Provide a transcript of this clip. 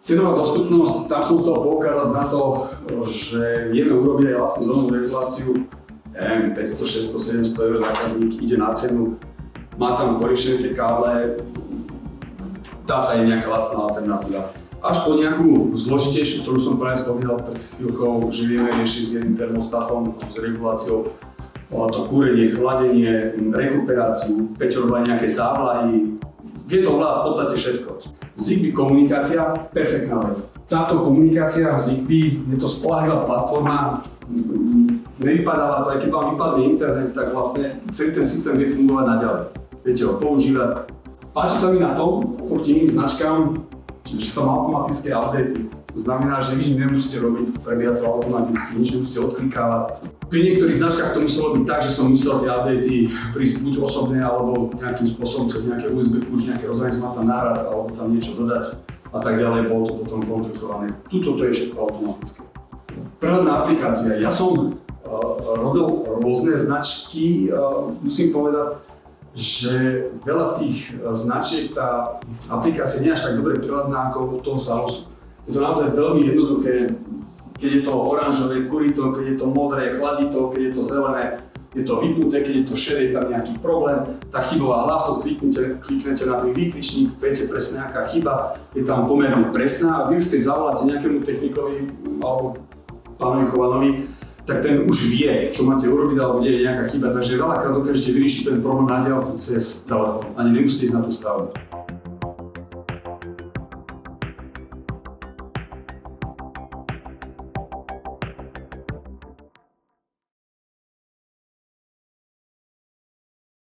Cenová dostupnosť, tam som chcel poukázať na to, že vieme urobiť aj vlastnú zónovú reguláciu. 500, 600, 700 eur zákazník ide na cenu, má tam poriešené tie káble, dá sa aj nejaká vlastná alternatíva. Až po nejakú zložitejšiu, ktorú som práve spomínal pred chvíľkou, že vieme riešiť s jedným termostatom, s reguláciou, to kúrenie, chladenie, rekuperáciu, peťorovanie nejaké závlahy. Vie to ovládať v podstate všetko. Zigbee komunikácia, perfektná vec. Táto komunikácia Zigbee, je to spoľahlivá platforma, nevypadáva to, aj keď vám vypadne internet, tak vlastne celý ten systém vie fungovať naďalej. Viete ho používať. Páči sa mi na tom, proti iným značkám, že sú tam automatické updaty. Znamená, že vy nemusíte robiť, prebieha to automaticky, nič nemusíte odklikávať. Pri niektorých značkách to muselo byť tak, že som musel tie updaty prísť buď osobne, alebo nejakým spôsobom cez nejaké USB kľúč, nejaké rozhranie som tam nahrať, alebo tam niečo dodať a tak ďalej, bolo to potom kontaktované. Tuto to je všetko automatické. Prehľadná aplikácia. Ja som robil rôzne značky, musím povedať, že veľa tých značiek, tá aplikácia nie je až tak dobre prehľadná ako u toho Salusu. Je to naozaj veľmi jednoduché. Keď je to oranžové, kurí to, keď je to modré, chladí to, keď je to zelené, je to vypnuté, keď je to šedé, je tam nejaký problém, tá chybová hlasnosť, kliknete na ten výkričník, viete presne aká chyba, je tam pomerne presná a vy už keď zavoláte nejakému technikovi alebo pánovi Chovanovi, tak ten už vie, čo máte urobiť alebo kde je nejaká chyba, takže veľakrát dokážete vyriešiť ten problém na diaľku cez telefón, ani nemusíte ísť na tú stavbu.